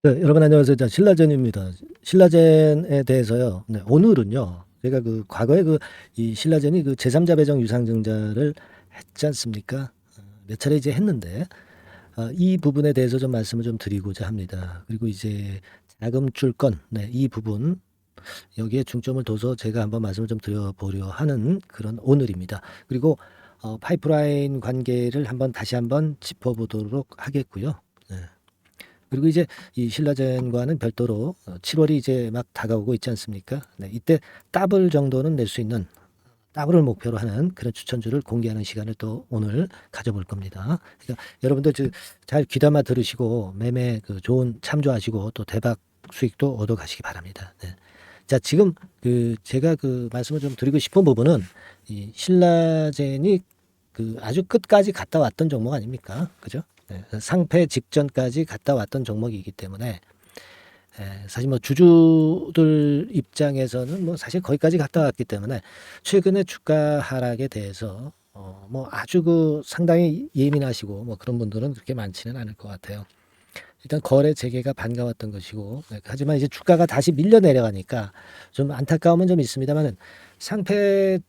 네, 여러분 안녕하세요. 신라젠입니다. 신라젠에 대해서요. 네, 오늘은요. 제가 과거에 이 신라젠이 제3자 배정 유상증자를 했지 않습니까? 몇 차례 이제 했는데, 이 부분에 대해서 좀 말씀을 좀 드리고자 합니다. 그리고 이제 자금 출건, 네, 이 부분, 여기에 중점을 둬서 제가 한번 말씀을 좀 드려보려 하는 그런 오늘입니다. 그리고 파이프라인 관계를 다시 한번 짚어보도록 하겠고요. 네. 그리고 이제 이 신라젠과는 별도로 7월이 이제 막 다가오고 있지 않습니까? 네, 이때 더블 정도는 낼 수 있는 더블을 목표로 하는 그런 추천주를 공개하는 시간을 또 오늘 가져볼 겁니다. 그러니까 여러분들 잘 귀담아 들으시고 매매 좋은 참조하시고 또 대박 수익도 얻어 가시기 바랍니다. 네. 자, 지금 제가 말씀을 좀 드리고 싶은 부분은 이 신라젠이 아주 끝까지 갔다 왔던 종목 아닙니까? 그죠? 네, 상패 직전까지 갔다 왔던 종목이기 때문에 사실 뭐 주주들 입장에서는 뭐 사실 거기까지 갔다 왔기 때문에 최근에 주가 하락에 대해서 뭐 아주 상당히 예민하시고 뭐 그런 분들은 그렇게 많지는 않을 것 같아요. 일단 거래 재개가 반가웠던 것이고, 네, 하지만 이제 주가가 다시 밀려 내려가니까 좀 안타까움은 좀 있습니다만은 상패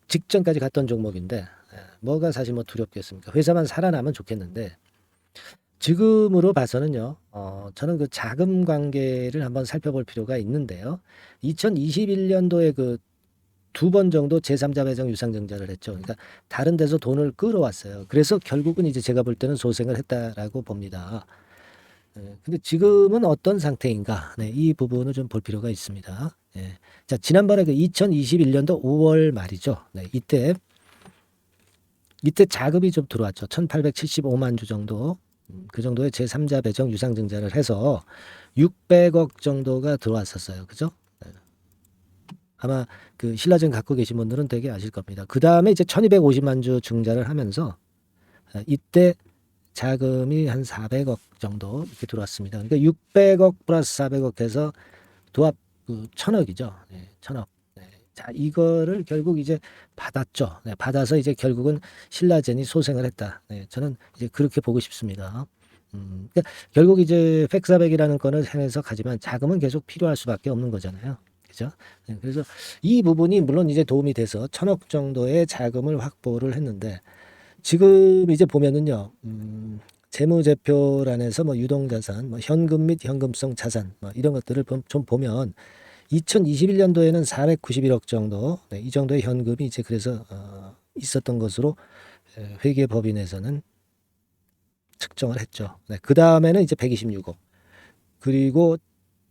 직전까지 갔던 종목인데 뭐가 사실 뭐 두렵겠습니까? 회사만 살아나면 좋겠는데 지금으로 봐서는요. 저는 자금 관계를 한번 살펴볼 필요가 있는데요. 2021년도에 2번 정도 제3자 배정 유상증자를 했죠. 그러니까 다른 데서 돈을 끌어왔어요. 그래서 결국은 이제 제가 볼 때는 소생을 했다라고 봅니다. 근데 지금은 어떤 상태인가? 네, 이 부분을 좀 볼 필요가 있습니다. 예. 자, 지난번에 2021년도 5월 말이죠. 네, 이때 자금이 좀 들어왔죠. 1875만 주 정도. 그 정도의 제3자 배정 유상증자를 해서 600억 정도가 들어왔었어요. 그죠? 네. 아마 신라젠 갖고 계신 분들은 되게 아실 겁니다. 그 다음에 이제 1250만 주 증자를 하면서 이때 자금이 한 400억 정도 이렇게 들어왔습니다. 그러니까 600억 플러스 400억 해서 도합 1000억이죠. 네, 1000억. 네. 자, 이거를 결국 이제 받았죠. 네, 받아서 이제 결국은 신라젠이 소생을 했다. 네, 저는 이제 그렇게 보고 싶습니다. 그러니까 결국 이제 팩사백이라는 건을 해내서 가지만 자금은 계속 필요할 수밖에 없는 거잖아요. 그죠? 네, 그래서 이 부분이 물론 이제 도움이 돼서 1000억 정도의 자금을 확보를 했는데 지금 이제 보면은요, 재무제표란에서 뭐 유동자산, 뭐 현금 및 현금성 자산, 뭐 이런 것들을 좀 보면 2021년도에는 491억 정도, 네, 이 정도의 현금이 이제 그래서 있었던 것으로 회계법인에서는 측정을 했죠. 네, 그 다음에는 이제 126억, 그리고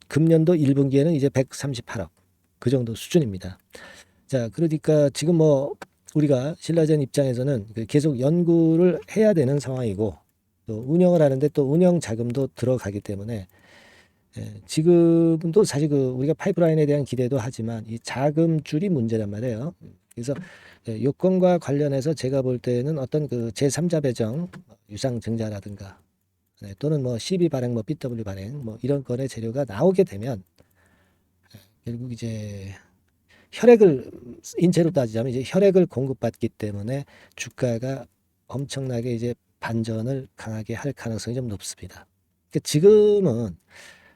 금년도 1분기에는 이제 138억, 그 정도 수준입니다. 자, 그러니까 지금 뭐 우리가 신라젠 입장에서는 계속 연구를 해야 되는 상황이고 또 운영을 하는데 또 운영 자금도 들어가기 때문에 지금도 사실 우리가 파이프라인에 대한 기대도 하지만 이 자금줄이 문제란 말이에요. 그래서 요건과 관련해서 제가 볼 때는 어떤 제3자 배정 유상증자라든가 또는 뭐 CB 발행, 뭐 BW 발행, 뭐 이런 건의 재료가 나오게 되면 결국 이제 혈액을 인체로 따지자면 이제 혈액을 공급받기 때문에 주가가 엄청나게 이제 반전을 강하게 할 가능성이 좀 높습니다. 그러니까 지금은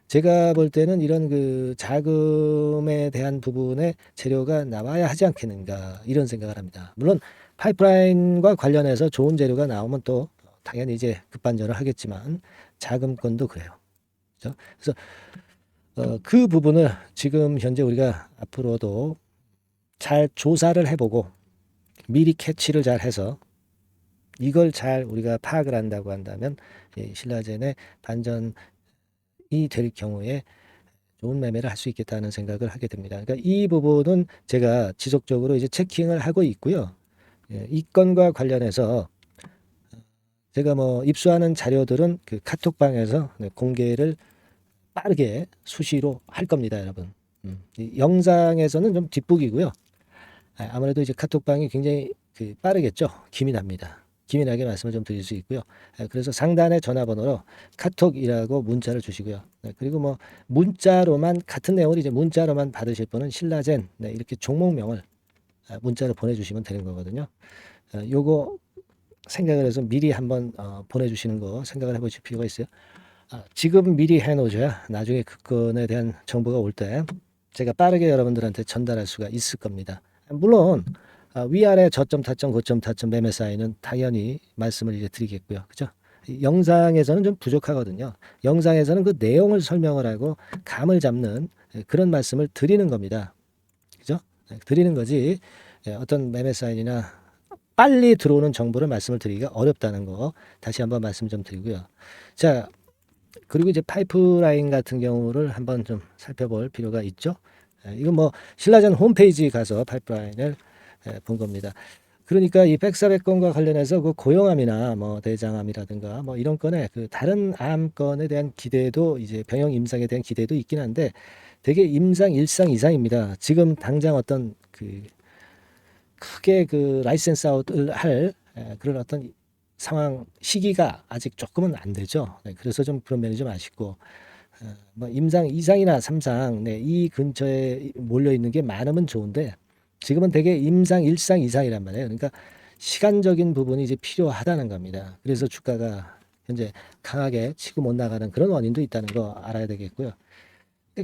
제가 볼 때는 이런 자금에 대한 부분에 재료가 나와야 하지 않겠는가 이런 생각을 합니다. 물론 파이프라인과 관련해서 좋은 재료가 나오면 또 당연히 이제 급반전을 하겠지만 자금권도 그래요. 그렇죠? 그래서 그 부분을 지금 현재 우리가 앞으로도 잘 조사를 해보고 미리 캐치를 잘 해서 이걸 잘 우리가 파악을 한다고 한다면 신라젠의 반전이 될 경우에 좋은 매매를 할 수 있겠다는 생각을 하게 됩니다. 그러니까 이 부분은 제가 지속적으로 이제 체킹을 하고 있고요. 이 건과 관련해서 제가 뭐 입수하는 자료들은 카톡방에서 공개를 빠르게 수시로 할 겁니다, 여러분. 이 영상에서는 좀 뒷북이고요. 아무래도 이제 카톡방이 굉장히 빠르겠죠. 기민합니다. 기민하게 말씀을 좀 드릴 수 있고요. 그래서 상단의 전화번호로 카톡이라고 문자를 주시고요. 그리고 뭐 문자로만 같은 내용을 이제 문자로만 받으실 분은 신라젠 이렇게 종목명을 문자로 보내주시면 되는 거거든요. 요거 생각을 해서 미리 한번 보내주시는 거 생각을 해보실 필요가 있어요. 지금 미리 해놓으셔야 나중에 그 건에 대한 정보가 올 때 제가 빠르게 여러분들한테 전달할 수가 있을 겁니다. 물론 위아래 저점 타점 고점 타점 매매 사이는 당연히 말씀을 이제 드리겠고요. 그죠? 영상에서는 좀 부족하거든요. 영상에서는 그 내용을 설명을 하고 감을 잡는 그런 말씀을 드리는 겁니다. 그죠? 드리는 거지 어떤 매매 사인이나 빨리 들어오는 정보를 말씀을 드리기가 어렵다는 거 다시 한번 말씀 좀 드리고요. 자, 그리고 이제 파이프라인 같은 경우를 한번 좀 살펴볼 필요가 있죠. 이건 뭐 신라젠 홈페이지 가서 파이프라인을 본 겁니다. 그러니까 이 백사백건과 관련해서 그 고용암이나 뭐 대장암이라든가 뭐 이런 건에 그 다른 암건에 대한 기대도 이제 병역 임상에 대한 기대도 있긴 한데 되게 임상 1상 이상입니다. 지금 당장 어떤 그 크게 그 라이센스 아웃을 할 그런 어떤 상황 시기가 아직 조금은 안 되죠. 네, 그래서 좀 그런 면이 좀 아쉽고 뭐 임상 2상이나 3상 네, 이 근처에 몰려 있는 게 많으면 좋은데 지금은 되게 임상 1상 이상이란 말이에요. 그러니까 시간적인 부분이 이제 필요하다는 겁니다. 그래서 주가가 현재 강하게 치고 못 나가는 그런 원인도 있다는 거 알아야 되겠고요.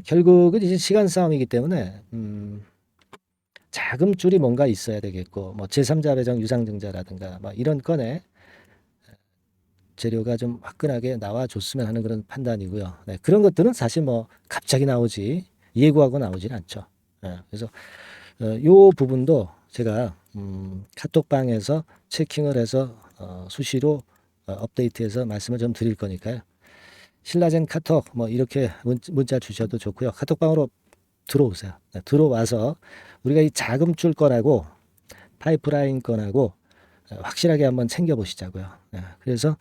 결국은 이제 시간 싸움이기 때문에 자금줄이 뭔가 있어야 되겠고 뭐 제3자 배정 유상증자라든가 뭐 이런 건에 재료가 좀 화끈하게 나와줬으면 하는 그런 판단이고요. 네, 그런 것들은 사실 뭐 갑자기 나오지 예고하고 나오진 않죠. 그래서 요 부분도 제가 카톡방에서 체킹을 해서 수시로 업데이트해서 말씀을 좀 드릴 거니까요. 신라젠 카톡 뭐 이렇게 문자 주셔도 좋고요. 카톡방으로 들어오세요. 네, 들어와서 우리가 이 자금줄 건하고 파이프라인 건하고 확실하게 한번 챙겨보시자고요. 그래서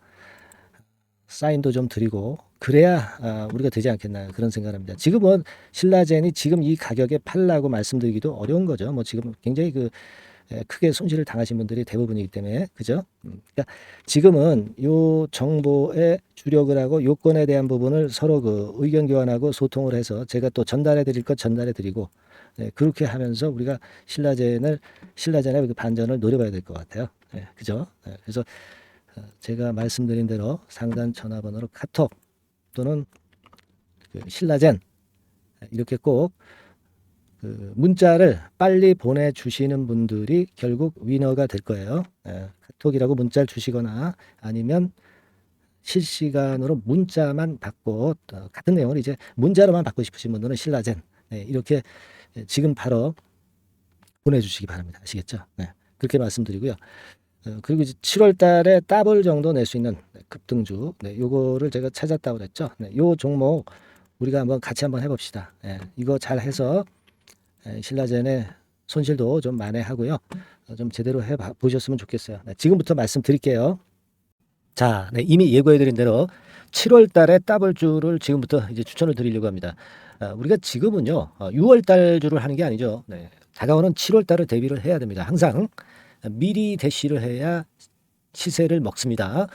사인도 좀 드리고 그래야 우리가 되지 않겠나 그런 생각을 합니다. 지금은 신라젠이 지금 이 가격에 팔라고 말씀드리기도 어려운 거죠. 뭐 지금 굉장히 그 크게 손실을 당하신 분들이 대부분이기 때문에 그죠? 그러니까 지금은 요 정보에 주력을 하고 요건에 대한 부분을 서로 그 의견 교환하고 소통을 해서 제가 또 전달해 드릴 것 전달해 드리고 네, 그렇게 하면서 우리가 신라젠의 그 반전을 노려봐야 될 것 같아요. 네, 그죠? 네, 그래서 제가 말씀드린 대로 상단 전화번호로 카톡 또는 그 신라젠 이렇게 꼭 그 문자를 빨리 보내주시는 분들이 결국 위너가 될 거예요. 카톡이라고 문자를 주시거나 아니면 실시간으로 문자만 받고 같은 내용을 이제 문자로만 받고 싶으신 분들은 신라젠 이렇게 지금 바로 보내주시기 바랍니다. 아시겠죠? 네, 그렇게 말씀드리고요. 그리고 이제 7월 달에 더블 정도 낼 수 있는 급등주 요거를 제가 찾았다고 그랬죠. 요 종목 우리가 한번 같이 한번 해봅시다. 이거 잘 해서 신라젠의 손실도 좀 만회하고요. 좀 제대로 해 보셨으면 좋겠어요. 지금부터 말씀드릴게요. 자, 이미 예고해드린 대로 7월 달에 더블주를 지금부터 이제 추천을 드리려고 합니다. 우리가 지금은요, 6월 달주를 하는 게 아니죠. 다가오는 7월 달을 대비를 해야 됩니다. 항상 미리 대시를 해야 시세를 먹습니다.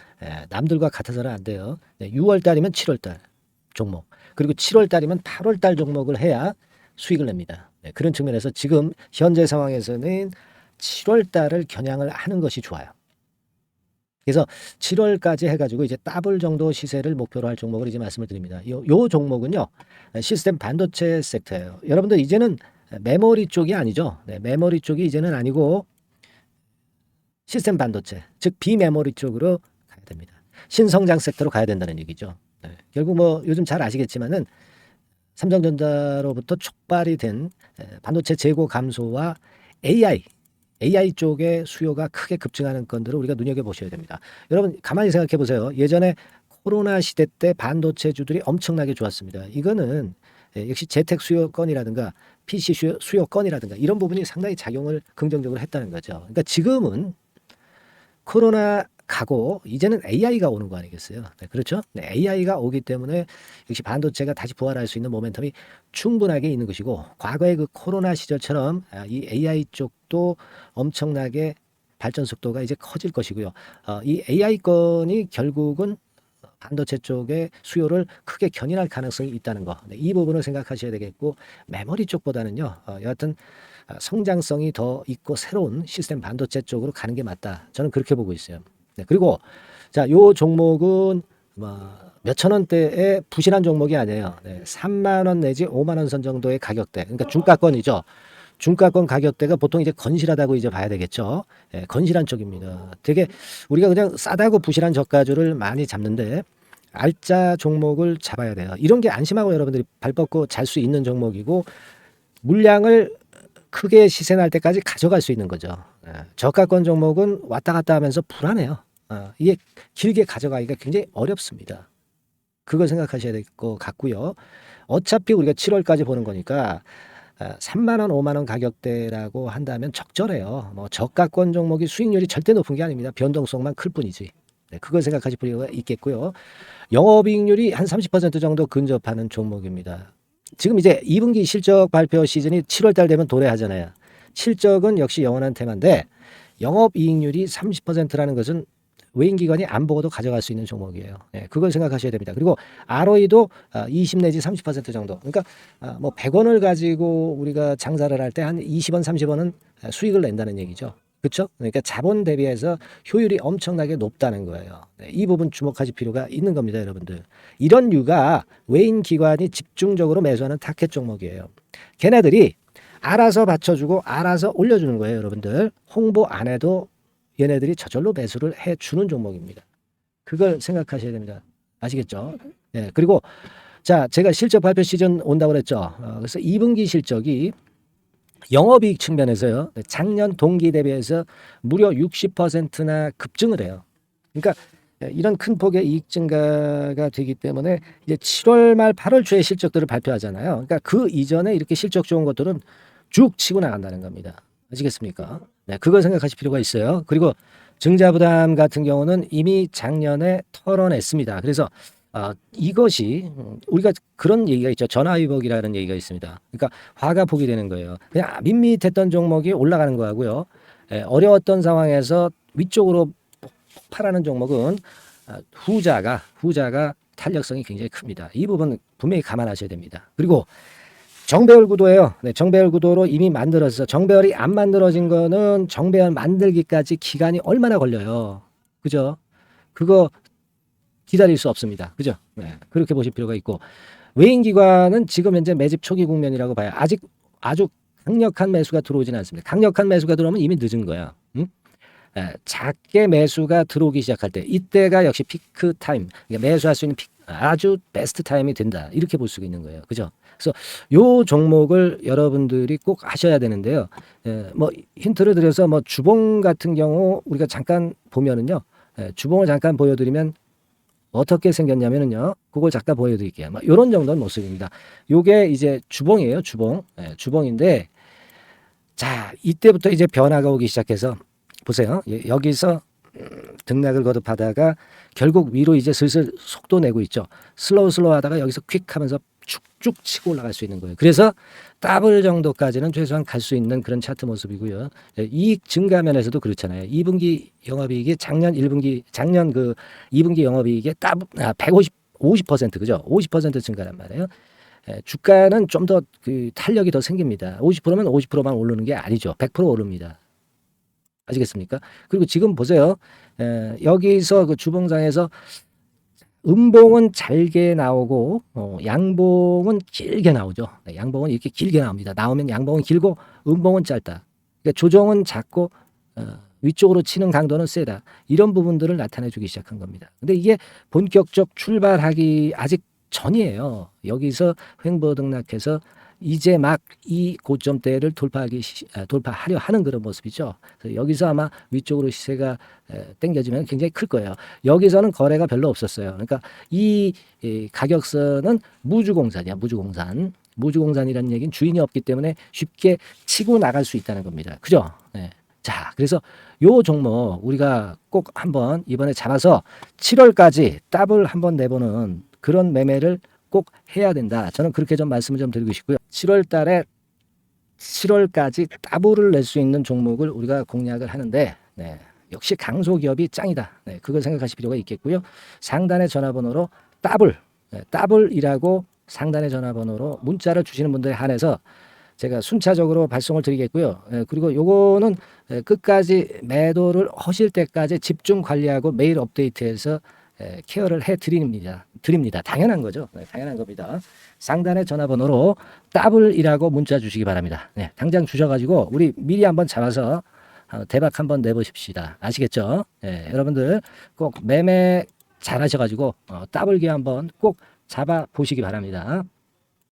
남들과 같아서는 안 돼요. 6월 달이면 7월 달 종목, 그리고 7월 달이면 8월 달 종목을 해야 수익을 냅니다. 그런 측면에서 지금 현재 상황에서는 7월 달을 겨냥을 하는 것이 좋아요. 그래서 7월까지 해가지고 이제 더블 정도 시세를 목표로 할 종목을 이제 말씀을 드립니다. 요 종목은요, 시스템 반도체 섹터예요. 여러분들 이제는 메모리 쪽이 아니죠. 메모리 쪽이 이제는 아니고 시스템 반도체, 즉 비메모리 쪽으로 가야 됩니다. 신성장 섹터로 가야 된다는 얘기죠. 결국 뭐 요즘 잘 아시겠지만은 삼성전자로부터 촉발이 된 반도체 재고 감소와 AI 쪽의 수요가 크게 급증하는 건들을 우리가 눈여겨보셔야 됩니다. 여러분 가만히 생각해 보세요. 예전에 코로나 시대 때 반도체주들이 엄청나게 좋았습니다. 이거는 역시 재택 수요건이라든가 PC 수요건이라든가 이런 부분이 상당히 작용을 긍정적으로 했다는 거죠. 그러니까 지금은 코로나 가고 이제는 AI가 오는 거 아니겠어요? 그렇죠? AI가 오기 때문에 역시 반도체가 다시 부활할 수 있는 모멘텀이 충분하게 있는 것이고 과거의 그 코로나 시절처럼 이 AI 쪽도 엄청나게 발전 속도가 이제 커질 것이고요. 이 AI 건이 결국은 반도체 쪽의 수요를 크게 견인할 가능성이 있다는 거. 이 부분을 생각하셔야 되겠고 메모리 쪽보다는요. 여하튼 성장성이 더 있고 새로운 시스템 반도체 쪽으로 가는 게 맞다. 저는 그렇게 보고 있어요. 그리고 자, 요 종목은 몇천 원대의 부실한 종목이 아니에요. 네, 3만 원 내지 5만 원 선 정도의 가격대. 그러니까 중가권이죠. 중가권 가격대가 보통 이제 건실하다고 이제 봐야 되겠죠. 예, 건실한 쪽입니다. 되게 우리가 그냥 싸다고 부실한 저가주를 많이 잡는데 알짜 종목을 잡아야 돼요. 이런 게 안심하고 여러분들이 발 뻗고 잘 수 있는 종목이고 물량을 크게 시세 날 때까지 가져갈 수 있는 거죠. 예, 저가권 종목은 왔다 갔다 하면서 불안해요. 이게 길게 가져가기가 굉장히 어렵습니다. 그걸 생각하셔야 될 것 같고요. 어차피 우리가 7월까지 보는 거니까 3만 원, 5만 원 가격대라고 한다면 적절해요. 뭐 저가권 종목이 수익률이 절대 높은 게 아닙니다. 변동성만 클 뿐이지. 네, 그걸 생각하실 필요가 있겠고요. 영업이익률이 한 30% 정도 근접하는 종목입니다. 지금 이제 2분기 실적 발표 시즌이 7월 달 되면 도래하잖아요. 실적은 역시 영원한 테마인데 영업이익률이 30%라는 것은 외인기관이 안 보고도 가져갈 수 있는 종목이에요. 네, 그걸 생각하셔야 됩니다. 그리고 ROE도 20 내지 30% 정도. 그러니까 뭐 100원을 가지고 우리가 장사를 할 때 한 20원, 30원은 수익을 낸다는 얘기죠. 그렇죠? 그러니까 자본 대비해서 효율이 엄청나게 높다는 거예요. 네, 이 부분 주목하실 필요가 있는 겁니다, 여러분들. 이런 류가 외인 기관이 집중적으로 매수하는 타켓 종목이에요. 걔네들이 알아서 받쳐주고 알아서 올려주는 거예요, 여러분들. 홍보 안 해도 얘네들이 저절로 매수를 해주는 종목입니다. 그걸 생각하셔야 됩니다. 아시겠죠? 예, 그리고 자, 제가 실적 발표 시즌 온다고 그랬죠. 그래서 2분기 실적이 영업이익 측면에서요. 작년 동기 대비해서 무려 60%나 급증을 해요. 그러니까 이런 큰 폭의 이익 증가가 되기 때문에 이제 7월 말 8월 초에 실적들을 발표하잖아요. 그러니까 그 이전에 이렇게 실적 좋은 것들은 쭉 치고 나간다는 겁니다. 아시겠습니까? 네, 그걸 생각하실 필요가 있어요. 그리고 증자부담 같은 경우는 이미 작년에 털어냈습니다. 그래서 이것이 우리가 그런 얘기가 있죠. 전화위복이라는 얘기가 있습니다. 그러니까 화가 복이 되는 거예요. 그냥 밋밋했던 종목이 올라가는 거하고요. 어려웠던 상황에서 위쪽으로 폭발하는 종목은 후자가 탄력성이 굉장히 큽니다. 이 부분 분명히 감안하셔야 됩니다. 그리고 정배열 구도예요. 네, 정배열 구도로 이미 만들어서 정배열이 안 만들어진 거는 정배열 만들기까지 기간이 얼마나 걸려요. 그죠? 그거 기다릴 수 없습니다. 그죠? 네, 그렇게 보실 필요가 있고 외인기관은 지금 현재 매집 초기 국면이라고 봐요. 아직 아주 강력한 매수가 들어오지는 않습니다. 강력한 매수가 들어오면 이미 늦은 거야. 응? 작게 매수가 들어오기 시작할 때 이때가 역시 피크 타임, 그러니까 매수할 수 있는 아주 베스트 타임이 된다. 이렇게 볼 수가 있는 거예요. 그죠? 그래서 요 종목을 여러분들이 꼭 하셔야 되는데요. 뭐 힌트를 드려서 뭐 주봉 같은 경우 우리가 잠깐 보면은요. 주봉을 잠깐 보여드리면 어떻게 생겼냐면은요. 그걸 잠깐 보여드릴게요. 뭐 이런 정도는 모습입니다. 요게 이제 주봉이에요. 주봉. 주봉인데 자 이때부터 이제 변화가 오기 시작해서 보세요. 여기서 등락을 거듭하다가 결국 위로 이제 슬슬 속도 내고 있죠. 슬로우 하다가 여기서 퀵 하면서 쭉쭉 치고 올라갈 수 있는 거예요. 그래서 더블 정도까지는 최소한 갈 수 있는 그런 차트 모습이고요. 이익 증가 면에서도 그렇잖아요. 2분기 영업이익이 작년 2분기 영업이익의 50% 그죠? 50% 증가란 말이에요. 주가는 좀 더 그 탄력이 더 생깁니다. 50%면 50%만 오르는 게 아니죠. 100% 오릅니다. 아시겠습니까? 그리고 지금 보세요. 여기서 그 주봉상에서 음봉은 잘게 나오고 양봉은 길게 나오죠. 네, 양봉은 이렇게 길게 나옵니다. 나오면 양봉은 길고 음봉은 짧다. 그러니까 조정은 작고 위쪽으로 치는 강도는 세다. 이런 부분들을 나타내주기 시작한 겁니다. 근데 이게 본격적 출발하기 아직 전이에요. 여기서 횡보 등락해서 이제 막 이 고점대를 돌파하려 하는 그런 모습이죠. 그래서 여기서 아마 위쪽으로 시세가 당겨지면 굉장히 클 거예요. 여기서는 거래가 별로 없었어요. 그러니까 이 가격선은 무주공산이야. 무주공산이라는 얘기는 주인이 없기 때문에 쉽게 치고 나갈 수 있다는 겁니다. 그죠? 네. 자, 그래서 요 종목 우리가 꼭 한번 이번에 잡아서 7월까지 더블 한번 내보는 그런 매매를 꼭 해야 된다. 저는 그렇게 좀 말씀을 좀 드리고 싶고요. 7월 달에 7월까지 더블을 낼 수 있는 종목을 우리가 공략을 하는데 네, 역시 강소기업이 짱이다. 네, 그걸 생각하실 필요가 있겠고요. 상단의 전화번호로 더블이라고 상단의 전화번호로 문자를 주시는 분들에 한해서 제가 순차적으로 발송을 드리겠고요. 그리고 요거는 끝까지 매도를 하실 때까지 집중 관리하고 매일 업데이트해서 케어를 해 드립니다. 당연한 거죠. 네, 당연한 겁니다. 상단의 전화번호로 더블이라고 문자 주시기 바랍니다. 네, 당장 주셔가지고 우리 미리 한번 잡아서 대박 한번 내보십시다. 아시겠죠? 네, 여러분들 꼭 매매 잘하셔가지고 더블기 한번 꼭 잡아 보시기 바랍니다.